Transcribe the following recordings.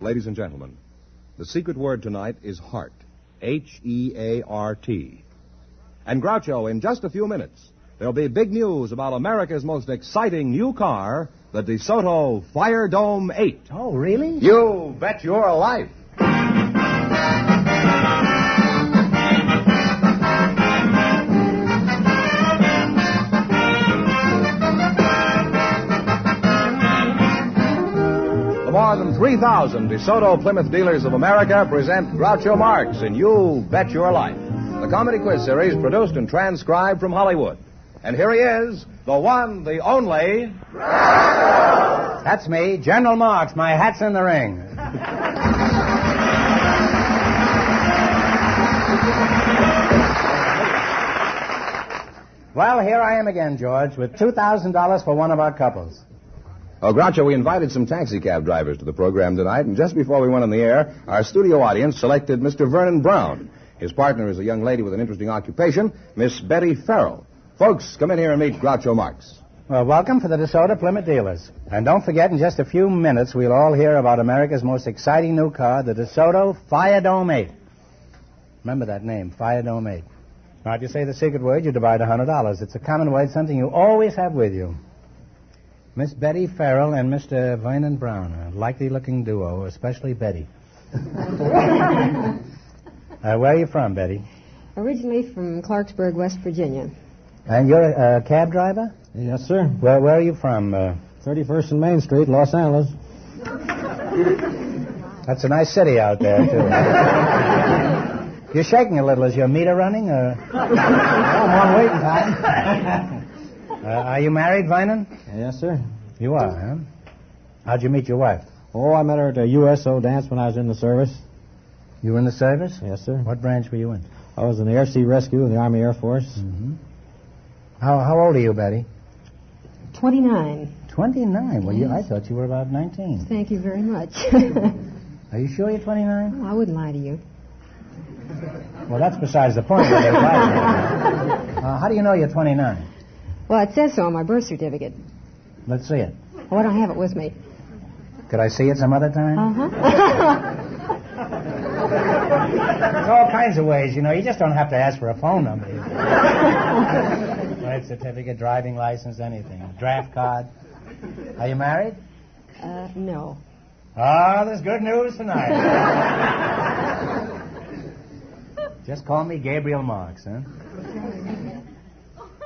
Ladies and gentlemen, the secret word tonight is heart. H-E-A-R-T. And Groucho, in just a few minutes, there'll be big news about America's most exciting new car, the DeSoto Fire Dome 8. Oh, really? You bet your life. The more than 3,000 DeSoto Plymouth dealers of America present Groucho Marx in You Bet Your Life, the comedy quiz series produced and transcribed from Hollywood. And here he is, the one, the only... Groucho! That's me, General Marx. My hat's in the ring. Well, here I am again, George, with $2,000 for one of our couples. Oh, Groucho, we invited some taxicab drivers to the program tonight, and just before we went on the air, our studio audience selected Mr. Vernon Brown. His partner is a young lady with an interesting occupation, Miss Betty Farrell. Folks, come in here and meet Groucho Marx. Well, welcome for the DeSoto Plymouth dealers. And don't forget, in just a few minutes, we'll all hear about America's most exciting new car, the DeSoto Fire Dome 8. Remember that name, Fire Dome 8. Now, if you say the secret word, you divide $100. It's a common word, something you always have with you. Miss Betty Farrell and Mr. Vernon Brown, a likely-looking duo, especially Betty. Where are you from, Betty? Originally from Clarksburg, West Virginia. And you're a cab driver? Yes, sir. Where are you from? 31st and Main Street, Los Angeles. That's a nice city out there, too. You're shaking a little. Is your meter running? Or... I'm on waiting time. Are you married, Vernon? Yes, sir. You are, huh? How'd you meet your wife? Oh, I met her at a USO dance when I was in the service. You were in the service? Yes, sir. What branch were you in? I was in the Air Sea Rescue in the Army Air Force. Mm-hmm. How old are you, Betty? 29. 29? Well, Yes. I thought you were about 19. Thank you very much. Are you sure you're 29? I wouldn't lie to you. Well, that's besides the point. How do you know you're 29? Well, it says so on my birth certificate. Let's see it. Oh, I don't have it with me. Could I see it some other time? Uh-huh. There's all kinds of ways, you know. You just don't have to ask for a phone number. Birth certificate, driving license, anything. Draft card. Are you married? No. Ah, there's good news tonight. Just call me Gabriel Marx, huh?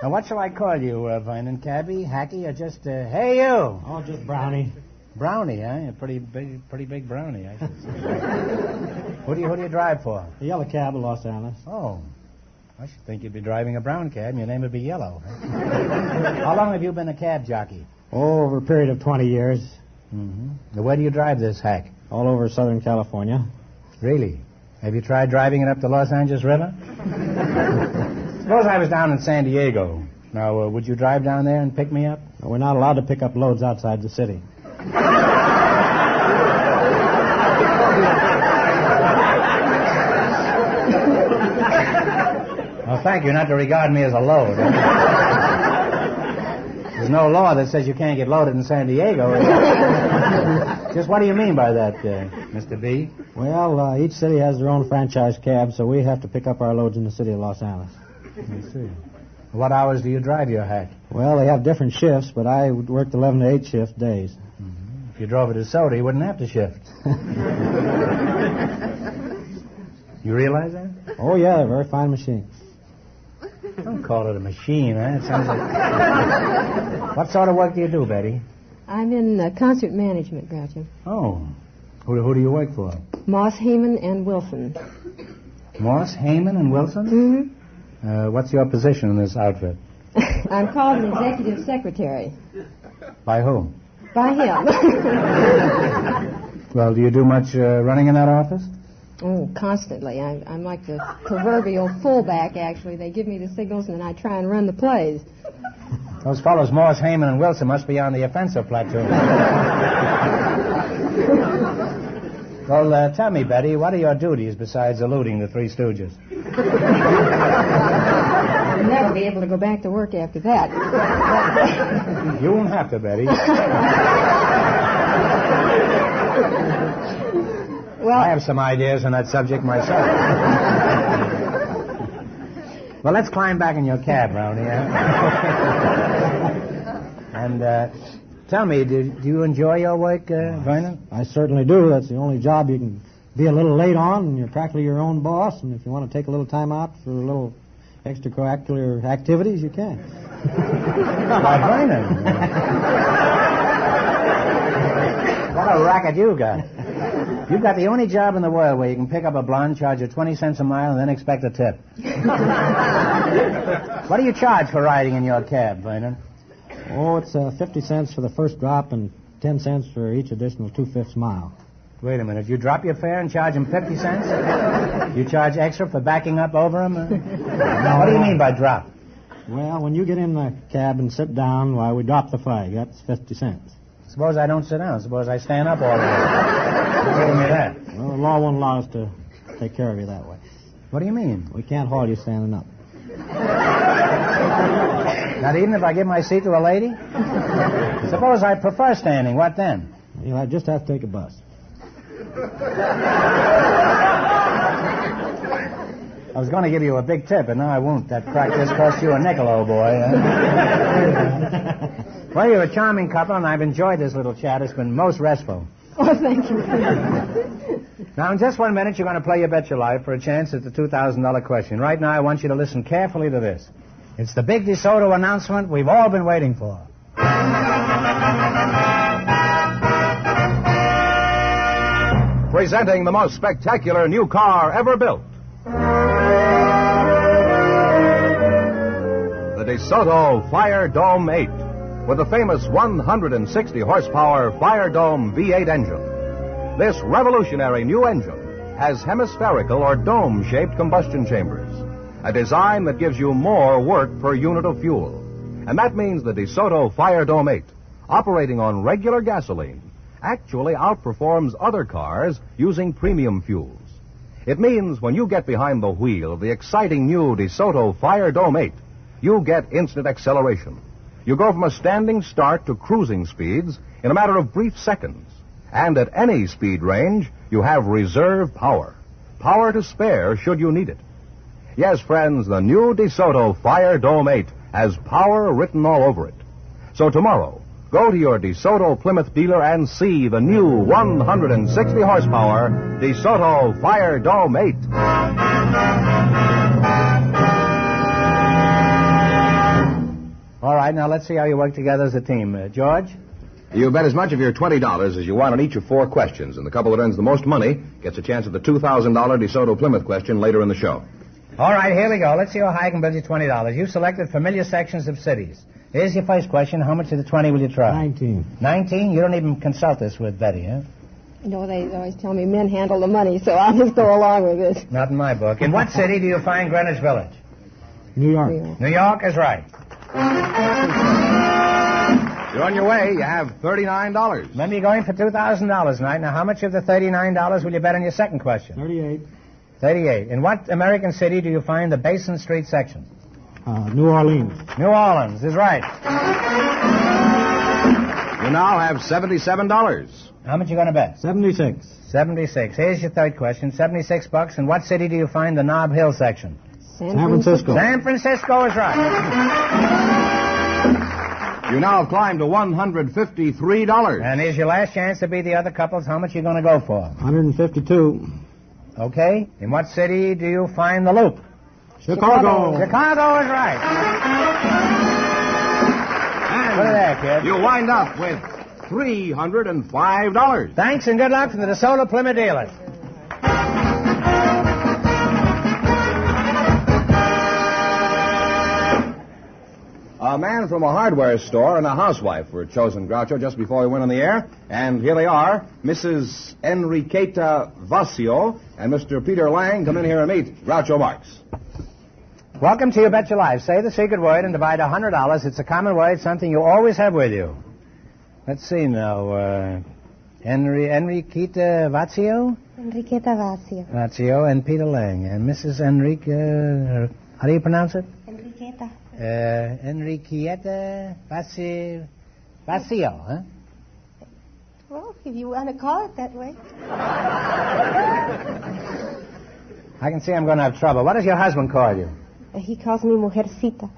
Now, what shall I call you, Vernon? Cabbie, Hacky, or just, hey, you? Oh, just Brownie. Brownie, eh? A pretty big brownie, I should say. Who do you drive for? The yellow cab of Los Angeles. Oh, I should think you'd be driving a brown cab and your name would be Yellow. How long have you been a cab jockey? Oh, over a period of 20 years. Mm-hmm. Now, where do you drive this hack? All over Southern California. Really? Have you tried driving it up the Los Angeles River? Suppose I was down in San Diego. Now, would you drive down there and pick me up? We're not allowed to pick up loads outside the city. Well, thank you not to regard me as a load. There's no law that says you can't get loaded in San Diego. Just what do you mean by that, Mr. B? Well, each city has their own franchise cab, so we have to pick up our loads in the city of Los Angeles. I see. What hours do you drive your hack? Well, they have different shifts, but I worked 11 to 8 shift days. Mm-hmm. If you drove it to DeSoto, you wouldn't have to shift. You realize that? Oh, yeah, they're very fine machines. Don't call it a machine, eh? It sounds like... What sort of work do you do, Betty? I'm in concert management, Groucho. Oh. Who do you work for? Moss, Heyman, and Wilson. Moss, Heyman, and Wilson? Mm-hmm. What's your position in this outfit? I'm called an executive secretary. By whom? By him. Well, do you do much running in that office? Oh, constantly. I'm like the proverbial fullback, actually. They give me the signals, and then I try and run the plays. Those fellows, Moss, Heyman, and Wilson, must be on the offensive platoon. Well, tell me, Betty, what are your duties besides eluding the Three Stooges? I'll never be able to go back to work after that. You won't have to, Betty. Well, I have some ideas on that subject myself. Well, let's climb back in your cab, Brownie. And tell me, do you enjoy your work, Vernon? I certainly do. That's the only job you can be a little late on, and you're practically your own boss. And if you want to take a little time out for a little extracurricular activities, you can. Why, Vernon. What a racket you got. You've got the only job in the world where you can pick up a blonde, charge her 20 cents a mile, and then expect a tip. What do you charge for riding in your cab, Vernon? Oh, it's 50 cents for the first drop and 10 cents for each additional 2/5 mile. Wait a minute. You drop your fare and charge him 50 cents? You charge extra for backing up over him? What do you mean by drop? Well, when you get in the cab and sit down, why, we drop the flag. That's 50 cents. Suppose I don't sit down. Suppose I stand up all the way. You told me that. Well, the law won't allow us to take care of you that way. What do you mean? We can't haul you standing up. Not even if I give my seat to a lady? Suppose I prefer standing. What then? You'll just have to take a bus. I was going to give you a big tip, but now I won't. That practice cost you a nickel, old boy. Well, you're a charming couple, and I've enjoyed this little chat. It's been most restful. oh, thank you. Now, in just 1 minute, you're going to play Your Bet Your Life for a chance at the $2,000 question. Right now, I want you to listen carefully to this. It's the big DeSoto announcement we've all been waiting for. Presenting the most spectacular new car ever built. The DeSoto Fire Dome 8 with the famous 160 horsepower Fire Dome V8 engine. This revolutionary new engine has hemispherical or dome-shaped combustion chambers, a design that gives you more work per unit of fuel. And that means the DeSoto Fire Dome 8, operating on regular gasoline, actually outperforms other cars using premium fuels. It means when you get behind the wheel of the exciting new DeSoto Fire Dome 8, you get instant acceleration. You go from a standing start to cruising speeds in a matter of brief seconds. And at any speed range, you have reserve power. Power to spare should you need it. Yes, friends, the new DeSoto Fire Dome 8 has power written all over it. So tomorrow, go to your DeSoto Plymouth dealer and see the new 160 horsepower DeSoto Fire Dome 8. All right, now let's see how you work together as a team. George? You bet as much of your $20 as you want on each of 4 questions, and the couple that earns the most money gets a chance at the $2,000 DeSoto Plymouth question later in the show. All right, here we go. Let's see how high I can build you $20. You selected familiar sections of cities. Here's your first question. How much of the 20 will you try? 19. 19? You don't even consult this with Betty, huh? No, they always tell me men handle the money, so I'll just go along with it. Not in my book. In what city do you find Greenwich Village? New York. New York is right. You're on your way. You have $39. Remember, you're going for $2,000 tonight. Now, how much of the $39 will you bet on your second question? 38. 38. In what American city do you find the Basin Street section? New Orleans. New Orleans is right. You now have $77. How much you going to bet? 76. 76. Here's your third question. $76. In what city do you find the Nob Hill section? San Francisco. San Francisco is right. You now have climbed to $153. And here's your last chance to beat the other couples. How much you going to go for? 152. Okay. In what city do you find the Loop? Chicago. Chicago is right. And Put it there, kid. you wind up with $305. Thanks and good luck from the DeSoto Plymouth dealers. A man from a hardware store and a housewife were chosen, Groucho, just before we went on the air. And here they are, Mrs. Enriqueta Vaccio and Mr. Peter Lang. Come in here and meet Groucho Marx. Welcome to You Bet Your Life. Say the secret word and divide $100. It's a common word, something you always have with you. Let's see now. Enriqueta Vaccio? Enriqueta Vaccio. Vaccio and Peter Lang. And Mrs. Enrique... how do you pronounce it? Enriqueta. Enriqueta Vaccio, huh? Well, if you want to call it that way. I can see I'm going to have trouble. What does your husband call you? He calls me mujercita.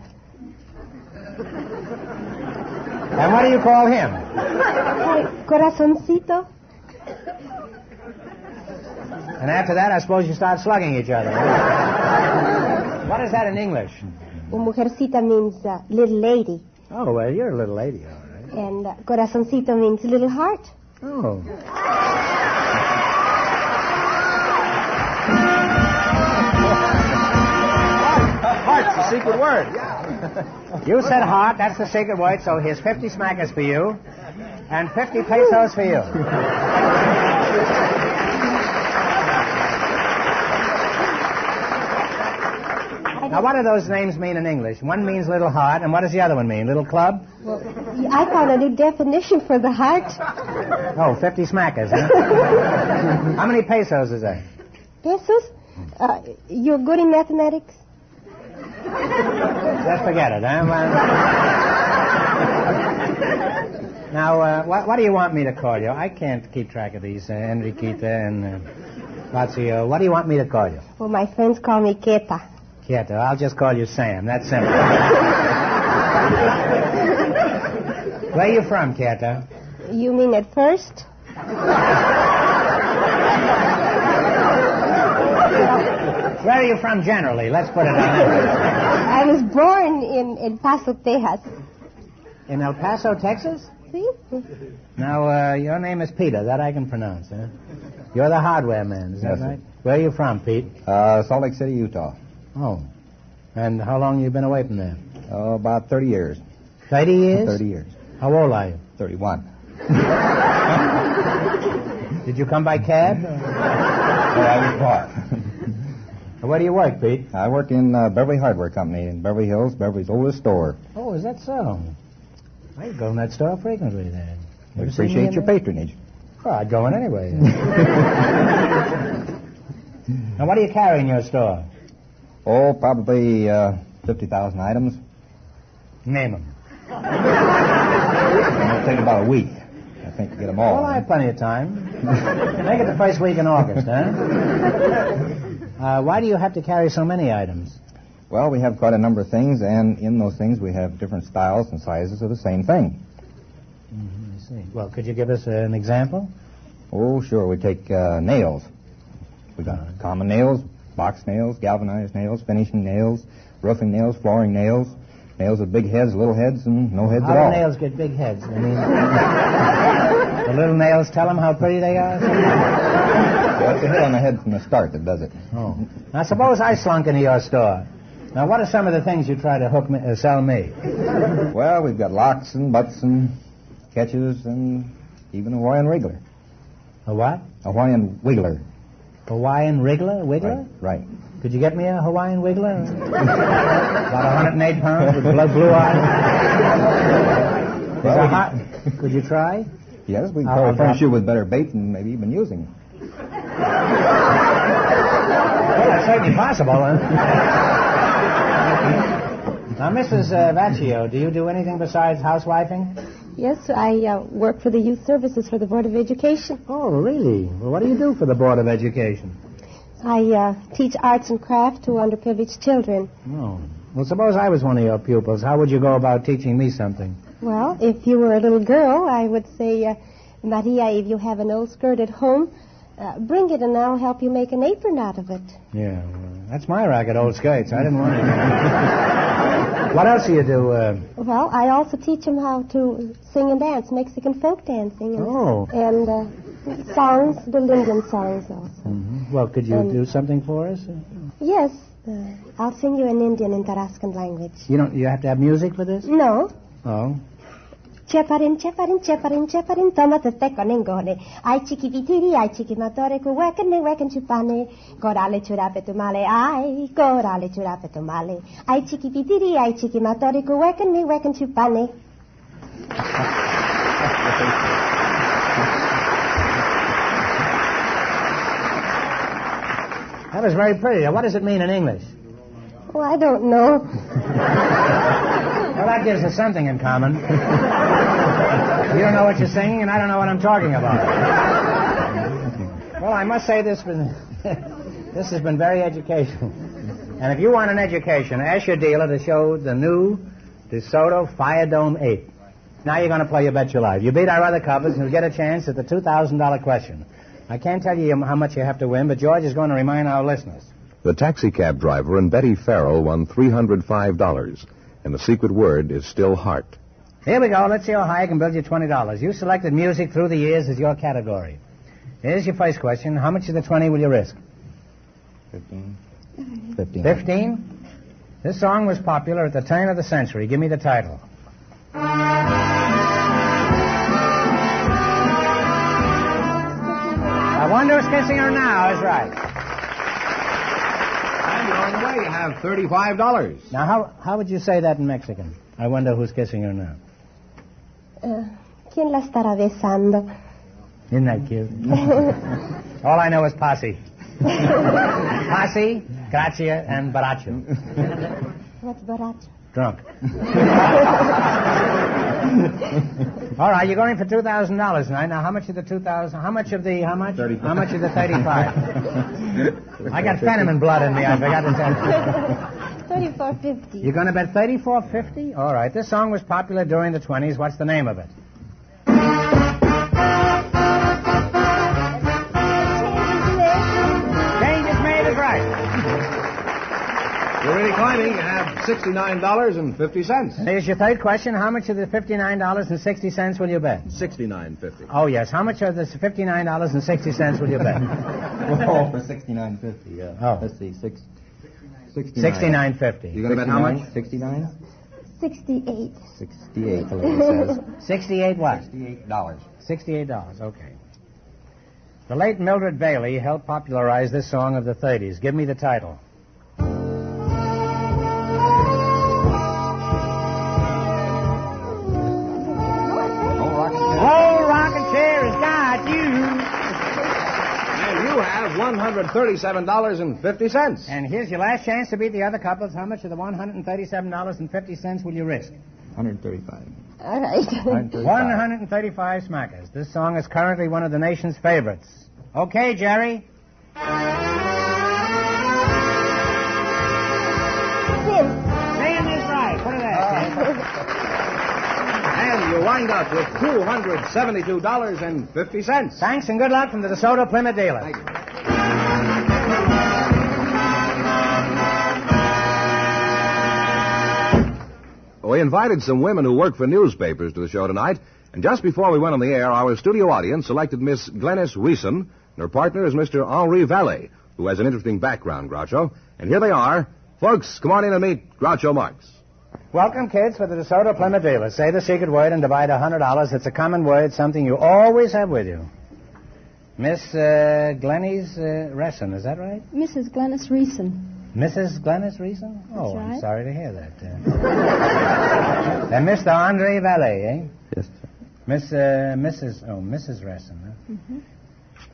And what do you call him? Corazoncito. And after that, I suppose you start slugging each other. Right? What is that in English? Mujercita means little lady. Oh, well, you're a little lady, all right. And corazoncito means little heart. Oh. Heart's the secret word. You said heart, that's the secret word, so here's 50 smackers for you and 50 pesos for you. Now, what do those names mean in English? One means little heart, and what does the other one mean? Little club? Well, I found a new definition for the heart. Oh, 50 smackers, huh? How many pesos is that? Pesos? You're good in mathematics? Just forget it, huh? Now, what do you want me to call you? I can't keep track of these, Enriqueta and Vaccio. What do you want me to call you? Well, my friends call me Queta. Quieto. I'll just call you Sam. That's simple. Where are you from, Quieto? You mean at first? Where are you from generally? Let's put it on that way. I was born in El Paso, Texas. In El Paso, Texas? See? Now, your name is Peter. That I can pronounce, huh? You're the hardware man, is that Yes, right? Where are you from, Pete? Salt Lake City, Utah. Oh. And how long you been away from there? Oh, about 30 years. 30 years? 30 years. How old are you? 31. Did you come by cab? I was bought. Where do you work, Pete? I work in Beverly Hardware Company in Beverly Hills, Beverly's oldest store. Oh, is that so? I go in that store frequently then. We appreciate your patronage. Well, I'd go in anyway. Now, what do you carry in your store? Oh, probably 50,000 items. Name them. It'll take about a week, I think, to get them all. Well, I have plenty of time. Make it the first week in August, huh? Why do you have to carry so many items? Well, we have quite a number of things, and in those things we have different styles and sizes of the same thing. Mm-hmm, I see. Well, could you give us an example? Oh, sure. We take nails. We got common nails, box nails, galvanized nails, finishing nails, roofing nails, flooring nails, nails with big heads, little heads, and no heads at all. How do nails get big heads? I mean, the little nails tell them how pretty they are? Well, it's the hit on the head from the start that does it. Oh. Now, suppose I slunk into your store. Now, what are some of the things you try to sell me? Well, we've got locks and butts and catches and even a Hawaiian Wriggler. A what? A Hawaiian Wiggler. Hawaiian Wiggler? Right. Could you get me a Hawaiian Wiggler? About 108 pounds with blue eyes. Well, Could you try? Yes, we can probably furnish you with better bait than maybe you've been using. Well, that's certainly possible, huh? Now, Mrs. Vaccio, do you do anything besides housewifing? Yes, I work for the Youth Services for the Board of Education. Oh, really? Well, what do you do for the Board of Education? I teach arts and craft to underprivileged children. Oh. Well, suppose I was one of your pupils. How would you go about teaching me something? Well, if you were a little girl, I would say, Maria, if you have an old skirt at home, bring it and I'll help you make an apron out of it. Yeah, well, that's my racket, old skates. I didn't want it. What else do you do? Well, I also teach them how to sing and dance, Mexican folk dancing. And songs, the Lincoln songs also. Mm-hmm. Well, could you do something for us? Yes. I'll sing you an Indian in Tarascan language. You have to have music for this? No. Oh. Cheparin, cheparin, cheparin, cheparin, tomate tekonengone. Ai chiki vitiri, ai chiki matore ku wekan chupane. Gorale churapetumale, ai, gorale churapetumale. Ai chiki vitiri, ai chiki matore ku wekan chupane. That was very pretty. What does it mean in English? Oh, I don't know. Well, that gives us something in common. You don't know what you're singing, and I don't know what I'm talking about. Well, I must say this This has been very educational. And if you want an education, ask your dealer to show the new DeSoto Fire Dome 8. Now you're going to play your Bet Your Life. You beat our other couples, and you'll get a chance at the $2,000 question. I can't tell you how much you have to win, but George is going to remind our listeners. The taxicab driver and Betty Farrell won $305, and the secret word is still heart. Here we go. Let's see how high I can build you $20. You selected music through the years as your category. Here's your first question. How much of the 20 will you risk? 15. 15? This song was popular at the turn of the century. Give me the title. I wonder who's kissing her now is right. And you're on the way. You have $35. Now, how would you say that in Mexican? I wonder who's kissing her now. ¿Quién la estará besando? Isn't that cute? All I know is posse. Posse, Grazia, and Baracho. What's baracho? Drunk. All right, you're going for $2,000 tonight. Now, how much of the 2,000? How much of the 35? How much of the 35? I got Fenneman blood in me. I forgot to tell you. $34.50. You're going to bet $34.50? All right. This song was popular during the 20s. What's the name of it? Change is made is right. You're really climbing. You have $69.50. Here's your third question. How much of the $59.60 will you bet? $69.50. Oh, yes. How much of the $59.60 will you bet? Oh, for $69.50, yeah. Oh. Let's see, $69.50. You're going to bet how much? 69? 68. 68, the lady says. 68 what? $68. $68, okay. The late Mildred Bailey helped popularize this song of the 30s. Give me the title. Old rocking chair has got you. And you have $137.50. And here's your last chance to beat the other couples. How much of the $137.50 will you risk? 135. All right. 135 smackers. This song is currently one of the nation's favorites. Okay, Jerry. Singing is right. Put it there. And you wind up with $272.50. Thanks and good luck from the DeSoto Plymouth dealer. Thank you. We invited some women who work for newspapers to the show tonight, and just before we went on the air, our studio audience selected Miss Glennis Reeson, and her partner is Mr. Henri Valle, who has an interesting background, Groucho. And here they are. Folks, come on in and meet Groucho Marx. Welcome, kids, for the DeSoto Plymouth dealer. Say the secret word and divide $100. It's a common word, something you always have with you. Miss Glennis Reeson, is that right? Mrs. Glennis Reeson. Mrs. Glennis Reeson? Oh, right. I'm sorry to hear that. And Mr. Henri Valle, eh? Yes, sir. Mrs. Reeson, huh? Mm-hmm.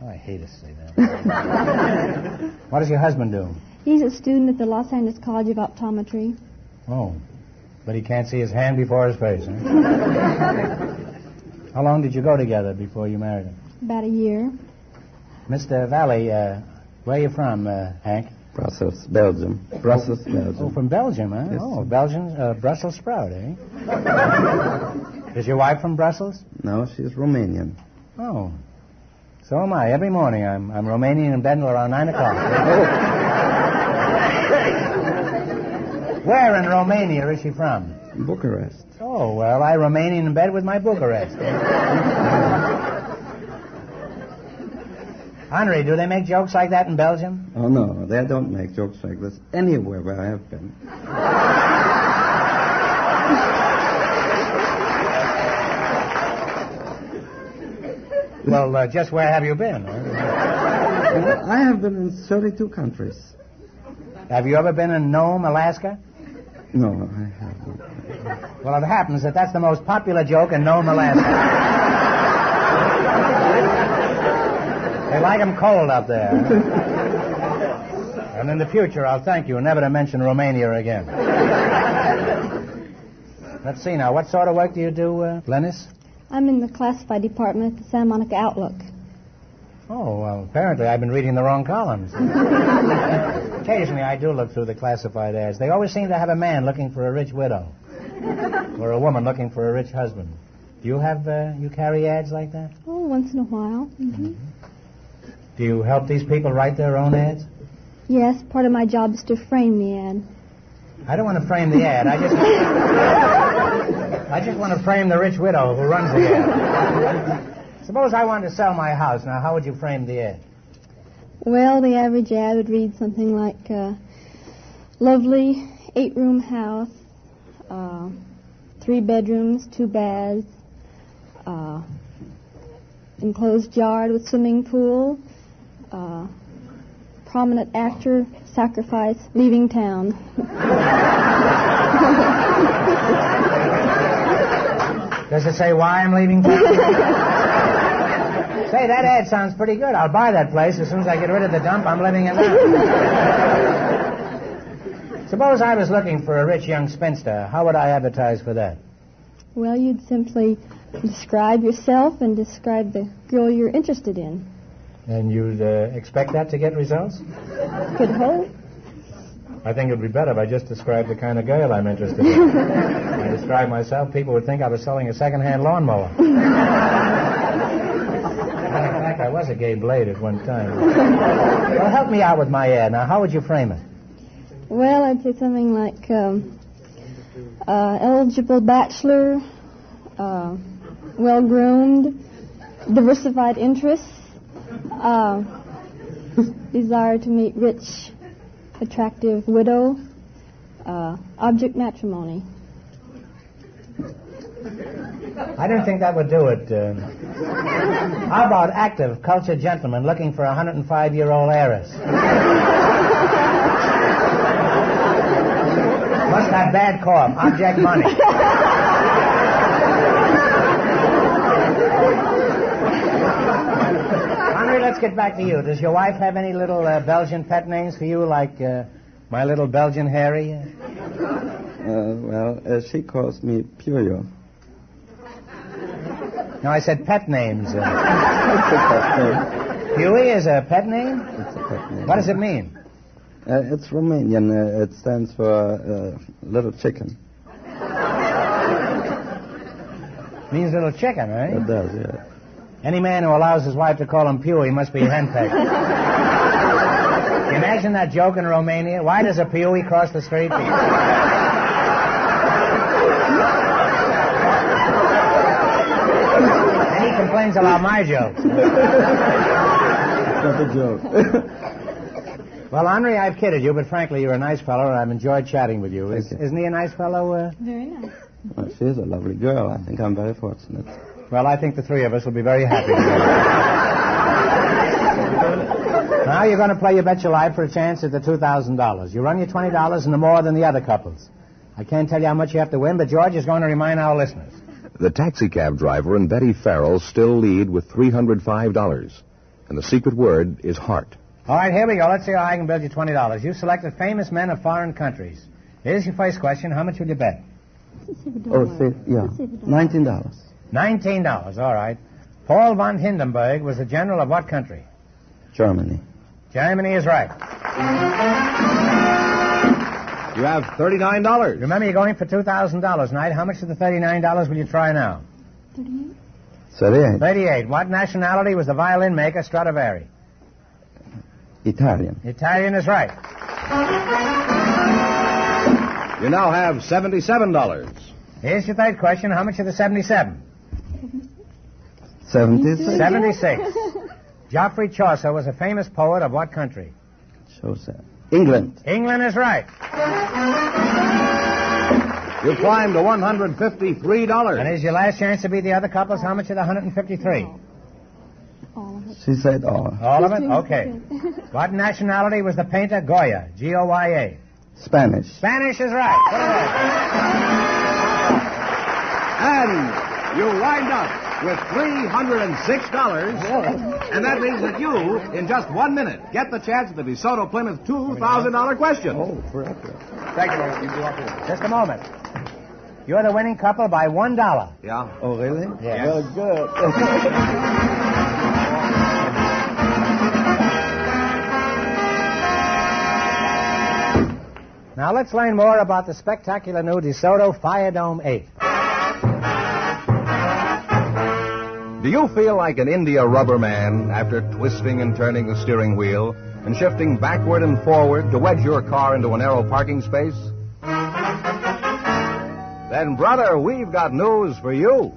Oh, I hate to say that. What does your husband do? He's a student at the Los Angeles College of Optometry. Oh, but he can't see his hand before his face, huh? How long did you go together before you married him? About a year. Mr. Valle, where are you from, Hank? Brussels, Belgium. Brussels, Belgium. Oh, from Belgium, huh? Yes, Oh, sir. Belgian, Brussels sprout, eh? Is your wife from Brussels? No, she's Romanian. Oh. So am I. Every morning I'm Romanian in bed until around 9 o'clock. Where in Romania is she from? Bucharest. Oh, well, I Romanian in bed with my Bucharest. Henri, do they make jokes like that in Belgium? Oh, no, they don't make jokes like this anywhere where I have been. Well, just where have you been? I have been in 32 countries. Have you ever been in Nome, Alaska? No, I haven't. Well, it happens that that's the most popular joke in Nome, Alaska. They like 'em cold up there. And in the future, I'll thank you never to mention Romania again. Let's see now. What sort of work do you do, Glennis? I'm in the classified department at the Santa Monica Outlook. Oh, well, apparently I've been reading the wrong columns. Occasionally I do look through the classified ads. They always seem to have a man looking for a rich widow or a woman looking for a rich husband. Do you you carry ads like that? Oh, once in a while. Mm-hmm. Do you help these people write their own ads? Yes, part of my job is to frame the ad. I don't want to frame the ad. I just want to frame the rich widow who runs the ad. Suppose I wanted to sell my house. Now, how would you frame the ad? Well, the average ad would read something like, lovely 8-room house, 3 bedrooms, 2 baths, enclosed yard with swimming pool, prominent actor sacrifice leaving town. Does it say why I'm leaving town? Say, that ad sounds pretty good. I'll buy that place as soon as I get rid of the dump I'm living in now. Suppose I was looking for a rich young spinster. How would I advertise for that? Well, you'd simply describe yourself and describe the girl you're interested in. And you'd expect that to get results? Could hope. I think it would be better if I just described the kind of girl I'm interested in. If I described myself, people would think I was selling a second-hand lawnmower. In fact, I was a gay blade at one time. Well, help me out with my ad. Now, how would you frame it? Well, I'd say something like, eligible bachelor, well-groomed, diversified interests, desire to meet rich, attractive widow, object matrimony. I don't think that would do it. How about active, cultured gentleman looking for a 105-year-old heiress? Must have bad cough, object money. Henri, let's get back to you. Does your wife have any little Belgian pet names for you, like my little Belgian Harry? She calls me Puyo. No, I said pet names. It's a pet name. Huey is a pet name? It's a pet name. What does it mean? It's Romanian. It stands for little chicken. Means little chicken, right? It does, yeah. Any man who allows his wife to call him Pewee must be a henpecked. Imagine that joke in Romania. Why does a Pewee cross the street? And he complains about my jokes. It's not a joke. Well, Henri, I've kidded you, but frankly, you're a nice fellow, and I've enjoyed chatting with you. Isn't he a nice fellow? Very nice. Well, she is a lovely girl. I think I'm very fortunate. Well, I think the three of us will be very happy together. Now you're going to play You Bet Your Life for a chance at the $2,000. You run your $20 and more than the other couples. I can't tell you how much you have to win, but George is going to remind our listeners. The taxicab driver and Betty Farrell still lead with $305. And the secret word is heart. All right, here we go. Let's see how I can build you $20. You selected famous men of foreign countries. Here's your first question. How much will you bet? $19. $19, all right. Paul von Hindenburg was the general of what country? Germany. Germany is right. You have $39. Remember, you're going for $2,000 tonight. How much of the $39 will you try now? 38. 38. What nationality was the violin maker Stradivari? Italian. Italian is right. You now have $77. Here's your third question. How much of the 77? 76. 76. Geoffrey Chaucer was a famous poet of what country? Chaucer. England. England is right. You climbed to $153. And here's your last chance to beat the other couples. How much of the 153? She said all. All of it? Okay. What nationality was the painter Goya? G-O-Y-A. Spanish. Spanish is right. And you wind up with $306. And that means that you, in just 1 minute, get the chance at the DeSoto Plymouth $2,000 question. Oh, forever. Thank you. Just a moment. You're the winning couple by $1. Yeah? Oh, really? Yeah. Well, good. Now let's learn more about the spectacular new DeSoto Fire Dome 8. Do you feel like an India rubber man after twisting and turning the steering wheel and shifting backward and forward to wedge your car into a narrow parking space? Then, brother, we've got news for you.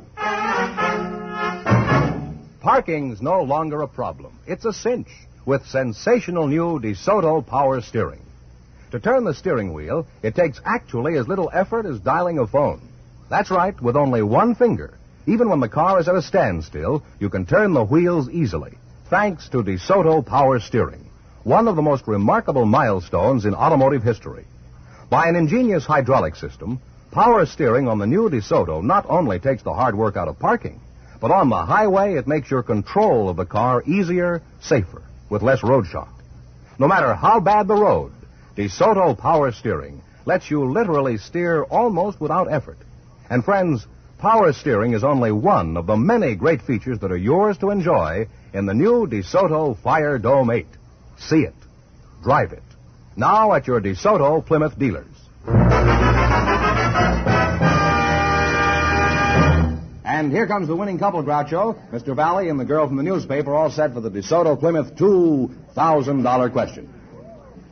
Parking's no longer a problem. It's a cinch with sensational new DeSoto power steering. To turn the steering wheel, it takes actually as little effort as dialing a phone. That's right, with only one finger. Even when the car is at a standstill, you can turn the wheels easily, thanks to DeSoto power steering, one of the most remarkable milestones in automotive history. By an ingenious hydraulic system, power steering on the new DeSoto not only takes the hard work out of parking, but on the highway it makes your control of the car easier, safer, with less road shock. No matter how bad the road, DeSoto power steering lets you literally steer almost without effort. And friends, power steering is only one of the many great features that are yours to enjoy in the new DeSoto Fire Dome 8. See it. Drive it. Now at your DeSoto Plymouth dealers. And here comes the winning couple, Groucho. Mr. Valle and the girl from the newspaper all set for the DeSoto Plymouth $2,000 question.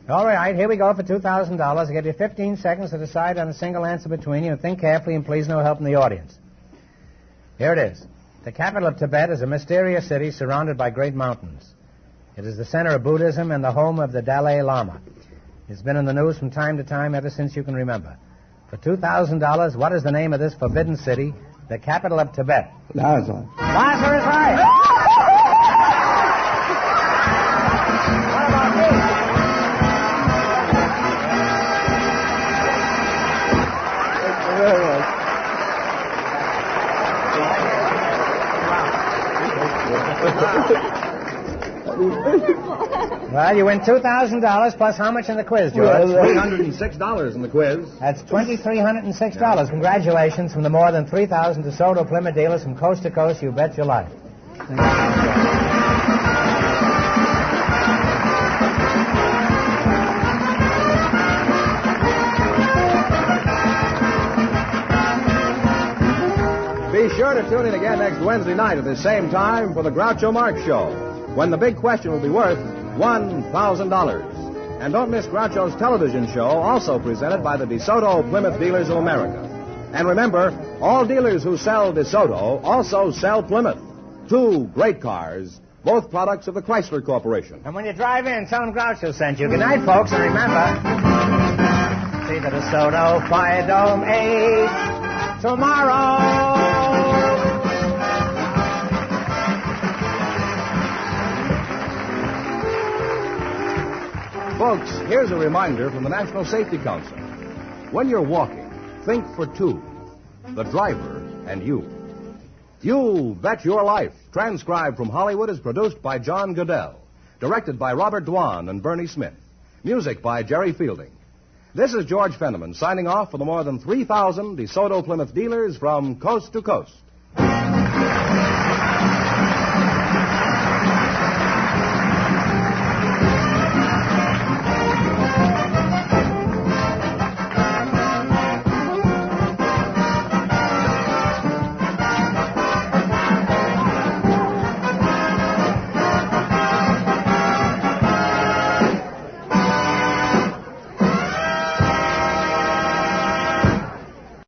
All right, here we go for $2,000. I'll give you 15 seconds to decide on a single answer between you, and think carefully, and please no help from the audience. Here it is. The capital of Tibet is a mysterious city surrounded by great mountains. It is the center of Buddhism and the home of the Dalai Lama. It's been in the news from time to time ever since you can remember. For $2,000, what is the name of this forbidden city, the capital of Tibet? Lhasa. Lhasa is right. What about me? Very much. Well, you win $2,000 plus how much in the quiz, George? $306 in the quiz. That's $2,306. Congratulations from the more than 3,000 DeSoto Plymouth dealers from coast to coast. You bet your life. Be sure to tune in again next Wednesday night at the same time for the Groucho Marx Show, when the big question will be worth $1,000. And don't miss Groucho's television show, also presented by the DeSoto Plymouth Dealers of America. And remember, all dealers who sell DeSoto also sell Plymouth. Two great cars, both products of the Chrysler Corporation. And when you drive in, tell them Groucho sent you. Good night, folks, and remember, see the DeSoto Fire Dome 8 tomorrow. Folks, here's a reminder from the National Safety Council. When you're walking, think for two, the driver and you. You Bet Your Life, transcribed from Hollywood, is produced by John Goodell, directed by Robert Dwan and Bernie Smith, music by Jerry Fielding. This is George Fenneman signing off for the more than 3,000 DeSoto Plymouth dealers from coast to coast.